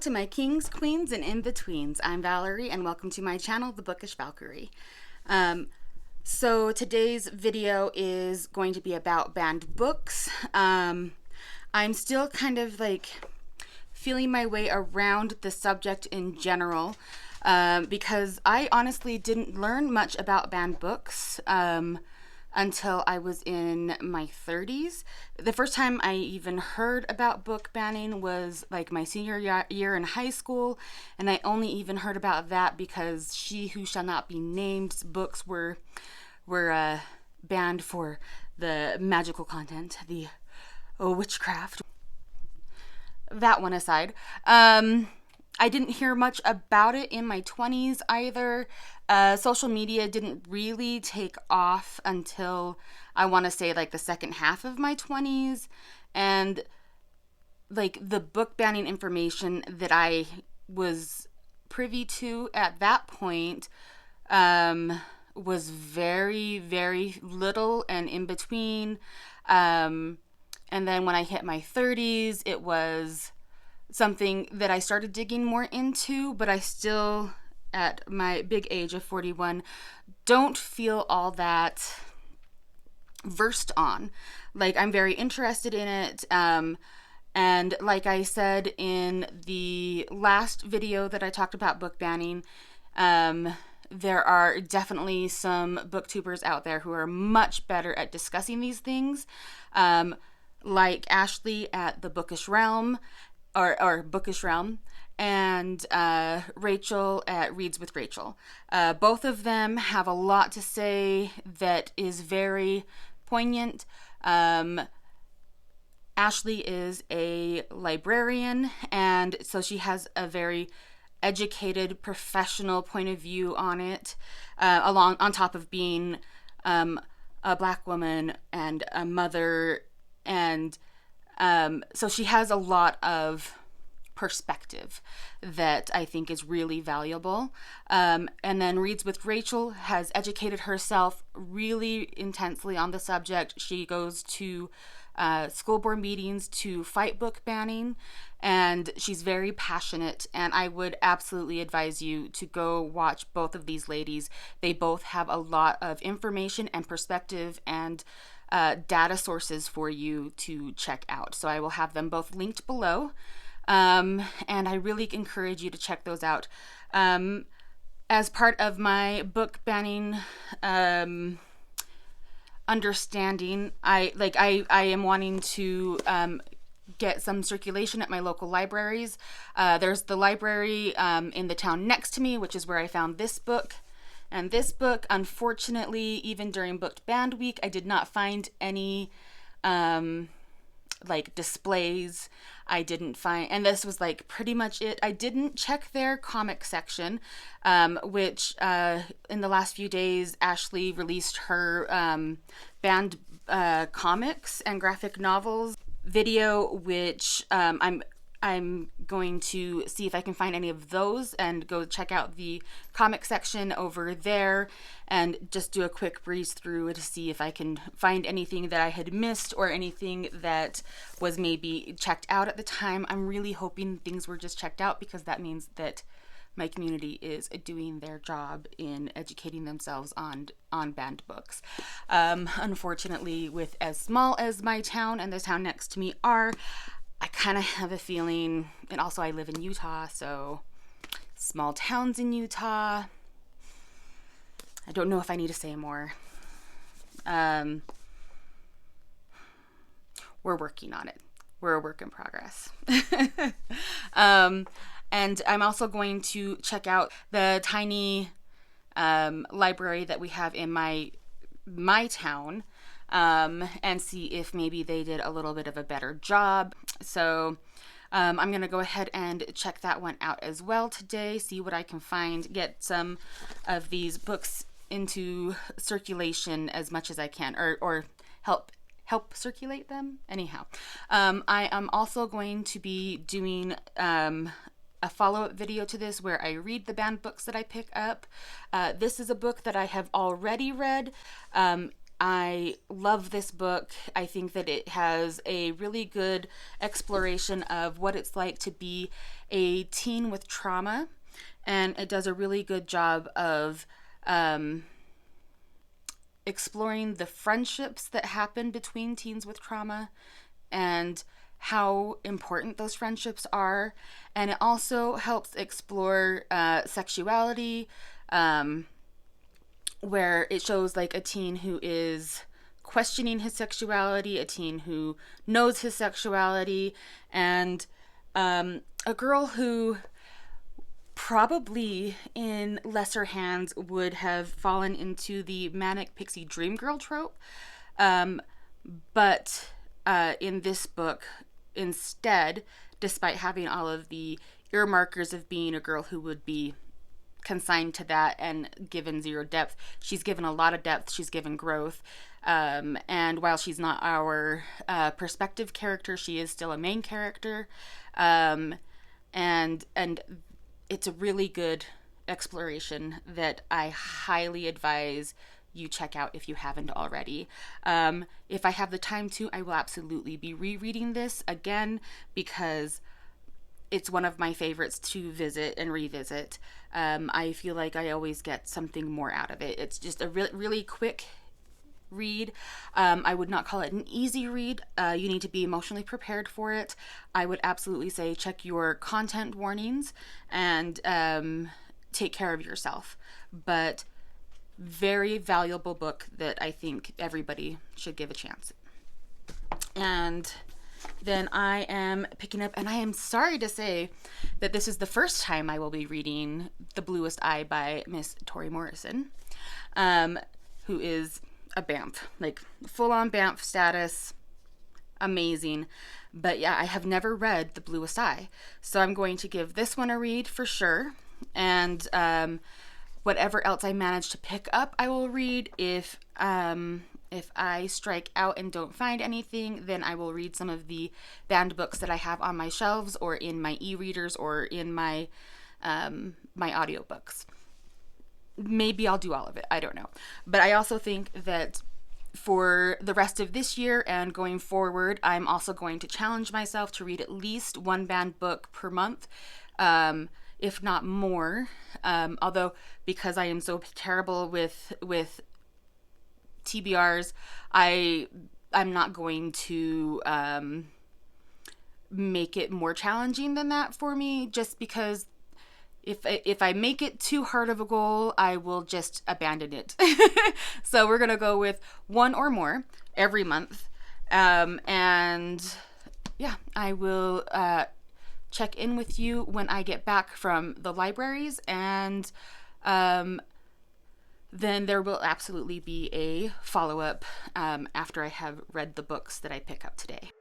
to my kings, queens, and in-betweens. I'm Valerie, and welcome to my channel, The Bookish Valkyrie. So today's video is going to be about banned books. I'm still kind of like feeling my way around the subject in general, because I honestly didn't learn much about banned books until I was in my 30s. The first time I even heard about book banning was like my senior year in high school, and I only even heard about that because She Who Shall Not Be Named books were banned for the magical content, the witchcraft. That one aside, I didn't hear much about it in my 20s either. Social media didn't really take off until I want to say like the second half of my 20s, and like the book banning information that I was privy to at that point was very, very little and in between. And then when I hit my 30s, it was something that I started digging more into, but I still, at my big age of 41, don't feel all that versed on. Like, I'm very interested in it, and like I said in the last video that I talked about book banning, there are definitely some booktubers out there who are much better at discussing these things, like Ashley at the Bookish Realm, or Bookish Realm, and Rachel at Reads with Rachel. Both of them have a lot to say that is very poignant. Ashley is a librarian, and so she has a very educated, professional point of view on it, on top of being a Black woman and a mother, and so she has a lot of perspective that I think is really valuable. And then Reads with Rachel has educated herself really intensely on the subject. She goes to school board meetings to fight book banning, and she's very passionate, and I would absolutely advise you to go watch both of these ladies. They both have a lot of information and perspective and data sources for you to check out. So I will have them both linked below, and I really encourage you to check those out. As part of my book banning understanding, I am wanting to get some circulation at my local libraries. There's the library in the town next to me, which is where I found this book. And this book, unfortunately, even during Booked Banned Week, I did not find any like displays. I didn't find, and this was like pretty much it. I didn't check their comic section, which in the last few days, Ashley released her banned comics and graphic novels video, which I'm going to see if I can find any of those and go check out the comic section over there and just do a quick breeze through to see if I can find anything that I had missed or anything that was maybe checked out at the time. I'm really hoping things were just checked out, because that means that my community is doing their job in educating themselves on banned books. Unfortunately, with as small as my town and the town next to me are, I kind of have a feeling, and also I live in Utah, so small towns in Utah, I don't know if I need to say more. We're working on it. We're a work in progress. And I'm also going to check out the tiny library that we have in my town, and see if maybe they did a little bit of a better job. So I'm going to go ahead and check that one out as well today, see what I can find, get some of these books into circulation as much as I can, or help circulate them. Anyhow, I am also going to be doing a follow-up video to this where I read the banned books that I pick up. This is a book that I have already read. I love this book. I think that it has a really good exploration of what it's like to be a teen with trauma, and it does a really good job of exploring the friendships that happen between teens with trauma and how important those friendships are. And it also helps explore sexuality, where it shows like a teen who is questioning his sexuality, a teen who knows his sexuality, and a girl who probably in lesser hands would have fallen into the manic pixie dream girl trope. But in this book, instead, despite having all of the earmarkers of being a girl who would be consigned to that and given zero depth, she's given a lot of depth, she's given growth. And while she's not our perspective character, she is still a main character. And it's a really good exploration that I highly advise you check out if you haven't already. If I have the time to, I will absolutely be rereading this again because it's one of my favorites to visit and revisit. I feel like I always get something more out of it. It's just a really quick read. I would not call it an easy read. You need to be emotionally prepared for it. I would absolutely say check your content warnings and take care of yourself. But very valuable book that I think everybody should give a chance. And then I am picking up, and I am sorry to say that this is the first time I will be reading The Bluest Eye by Miss Tori Morrison, who is a Banff, like full-on Banff status, amazing. But yeah, I have never read The Bluest Eye, so I'm going to give this one a read for sure, and whatever else I manage to pick up, I will read. If I strike out and don't find anything, then I will read some of the banned books that I have on my shelves or in my e-readers or in my my audiobooks. Maybe I'll do all of it. I don't know. But I also think that for the rest of this year and going forward, I'm also going to challenge myself to read at least one banned book per month, if not more. Although, because I am so terrible with TBRs, I'm not going to make it more challenging than that for me, just because if I make it too hard of a goal, I will just abandon it. So we're gonna go with one or more every month, and yeah, I will check in with you when I get back from the libraries, and then there will absolutely be a follow-up after I have read the books that I pick up today.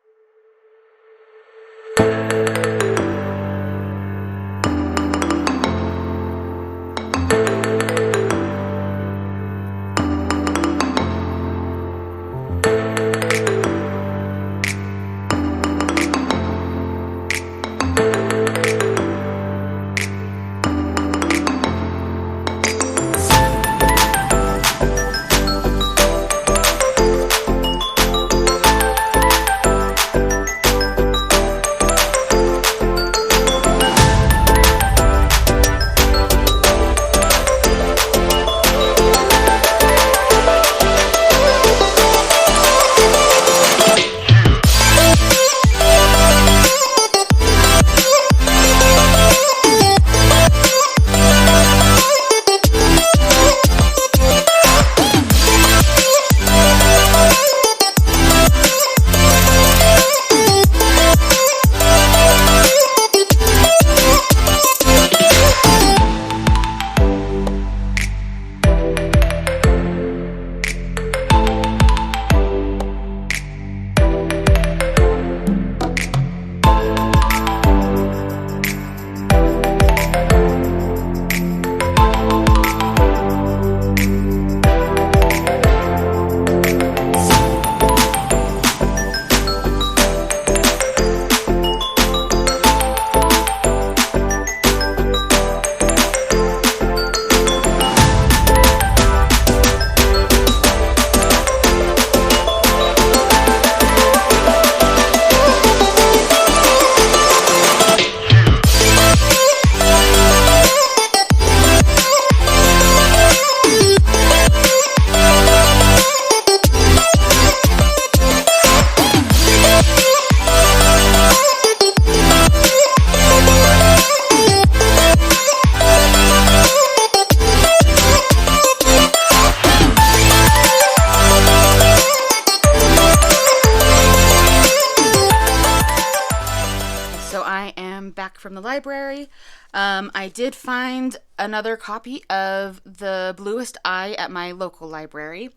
from the library. I did find another copy of The Bluest Eye at my local library.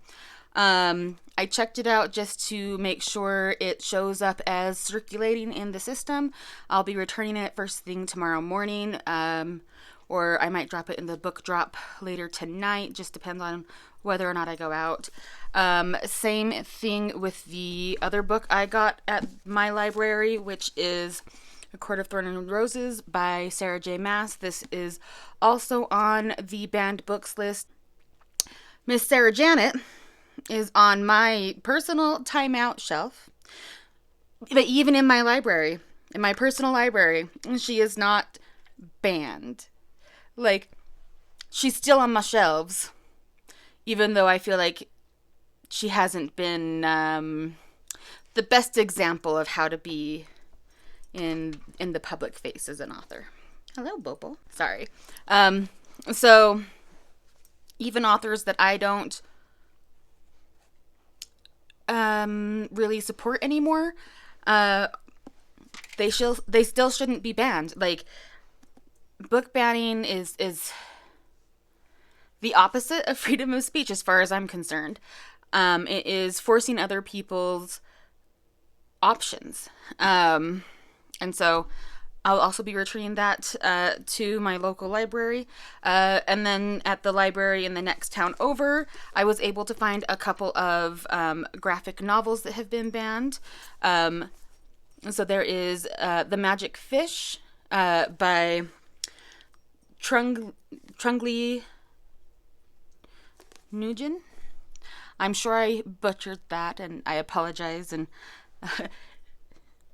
I checked it out just to make sure it shows up as circulating in the system. I'll be returning it first thing tomorrow morning, or I might drop it in the book drop later tonight. Just depends on whether or not I go out. Same thing with the other book I got at my library, which is A Court of Thorns and Roses by Sarah J. Maas. This is also on the banned books list. Miss Sarah Janet is on my personal timeout shelf. But even in my library, in my personal library, she is not banned. Like, she's still on my shelves, even though I feel like she hasn't been the best example of how to be in the public face as an author. Hello, Bobo. Sorry. So, even authors that I don't really support anymore, they still shouldn't be banned. Like, book banning is the opposite of freedom of speech as far as I'm concerned. It is forcing other people's options. And so I'll also be returning that to my local library. And then at the library in the next town over, I was able to find a couple of graphic novels that have been banned. So there is The Magic Fish by Trungly Nugent. I'm sure I butchered that, and I apologize. And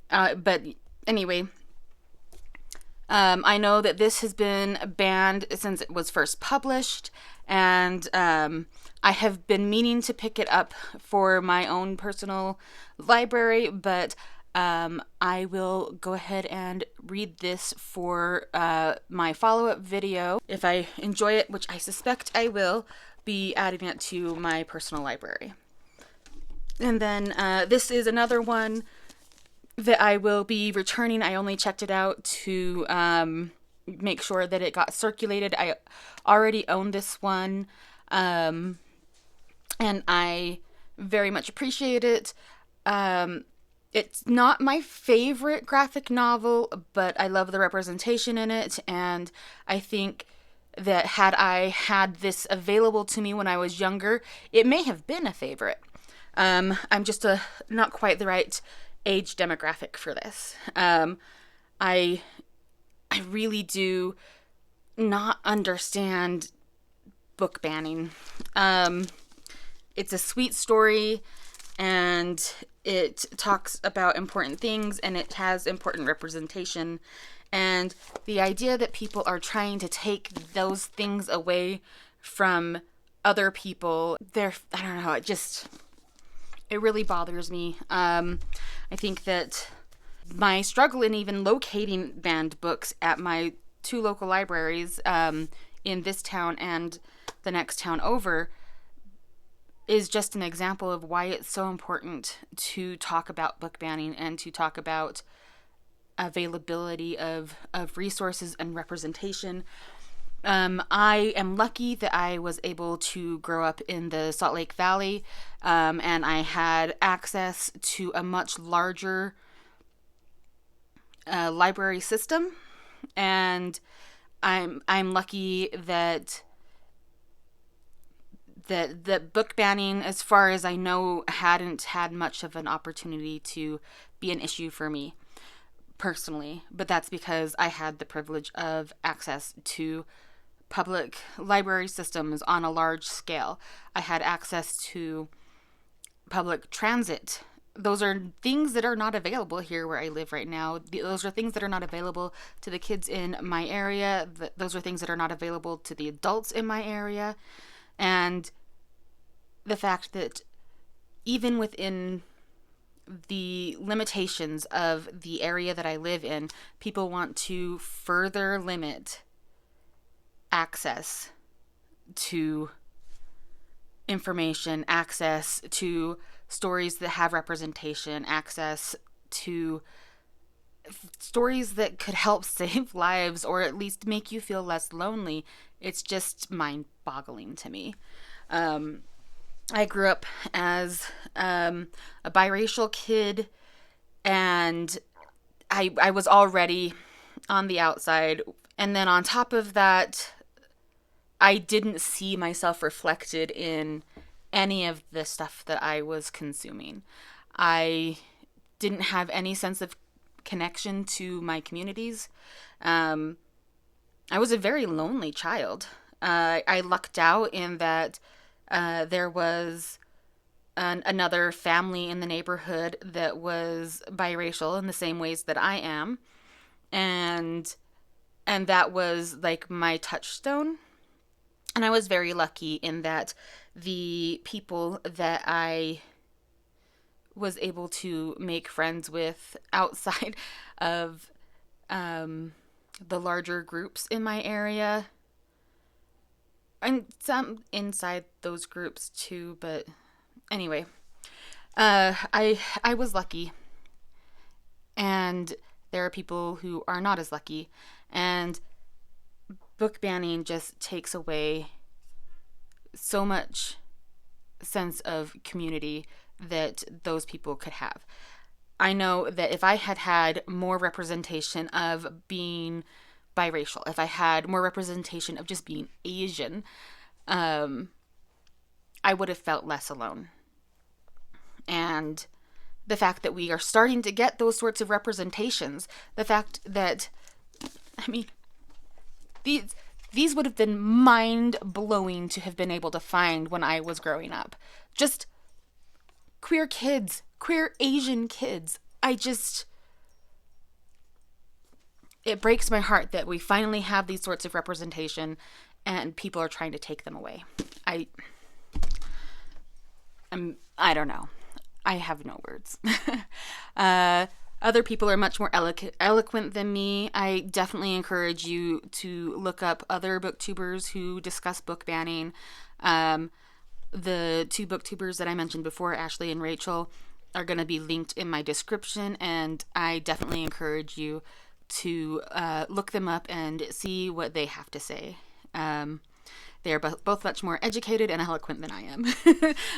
but anyway, I know that this has been banned since it was first published, and I have been meaning to pick it up for my own personal library, but I will go ahead and read this for my follow-up video. If I enjoy it, which I suspect I will, be adding it to my personal library. And then this is another one that I will be returning. I only checked it out to make sure that it got circulated. I already own this one, and I very much appreciate it. It's not my favorite graphic novel, but I love the representation in it, and I think that had I had this available to me when I was younger, it may have been a favorite. I'm just not quite the right age demographic for this. I really do not understand book banning. It's a sweet story, and it talks about important things, and it has important representation. And the idea that people are trying to take those things away from other people, I don't know, it really bothers me. I think that my struggle in even locating banned books at my two local libraries, in this town and the next town over, is just an example of why it's so important to talk about book banning and to talk about availability of resources and representation. I am lucky that I was able to grow up in the Salt Lake Valley, and I had access to a much larger library system, and I'm lucky that book banning, as far as I know, hadn't had much of an opportunity to be an issue for me personally, but that's because I had the privilege of access to public library systems on a large scale. I had access to public transit. Those are things that are not available here where I live right now. Those are things that are not available to the kids in my area. Those are things that are not available to the adults in my area. And the fact that even within the limitations of the area that I live in, people want to further limit access to information, access to stories that have representation, access to stories that could help save lives or at least make you feel less lonely, it's just mind-boggling to me. I grew up as a biracial kid, and I was already on the outside. And then on top of that, I didn't see myself reflected in any of the stuff that I was consuming. I didn't have any sense of connection to my communities. I was a very lonely child. I lucked out in that there was another family in the neighborhood that was biracial in the same ways that I am, and that was like my touchstone. And I was very lucky in that the people that I was able to make friends with outside of the larger groups in my area, and some inside those groups too, but anyway, I was lucky, and there are people who are not as lucky, and book banning just takes away so much sense of community that those people could have. I know that if I had had more representation of being biracial, if I had more representation of just being Asian, I would have felt less alone. And the fact that we are starting to get those sorts of representations, the fact that, I mean, these would have been mind-blowing to have been able to find when I was growing up. Just queer kids, queer Asian kids. It breaks my heart that we finally have these sorts of representation and people are trying to take them away. I don't know. I have no words. Other people are much more eloquent than me. I definitely encourage you to look up other booktubers who discuss book banning. The two booktubers that I mentioned before, Ashley and Rachel, are going to be linked in my description, and I definitely encourage you to look them up and see what they have to say. They are both much more educated and eloquent than I am.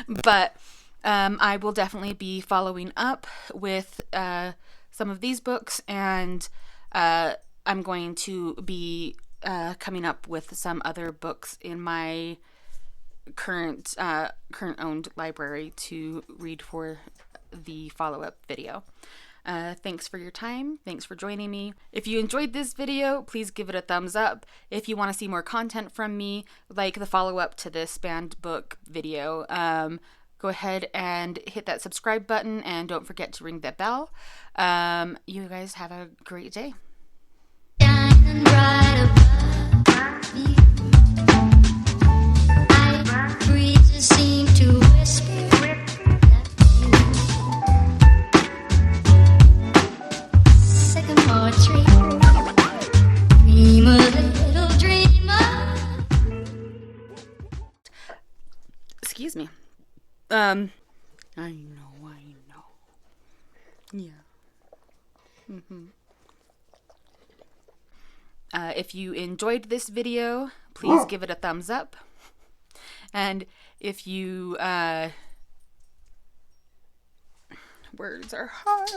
But I will definitely be following up with some of these books, and I'm going to be coming up with some other books in my current owned library to read for the follow-up video. Thanks for your time. Thanks for joining me. If you enjoyed this video, please give it a thumbs up. If you want to see more content from me, like the follow-up to this banned book video, go ahead and hit that subscribe button, and don't forget to ring that bell. You guys have a great day. Excuse me. I know. Yeah. If you enjoyed this video, please give it a thumbs up. And if you, words are hard.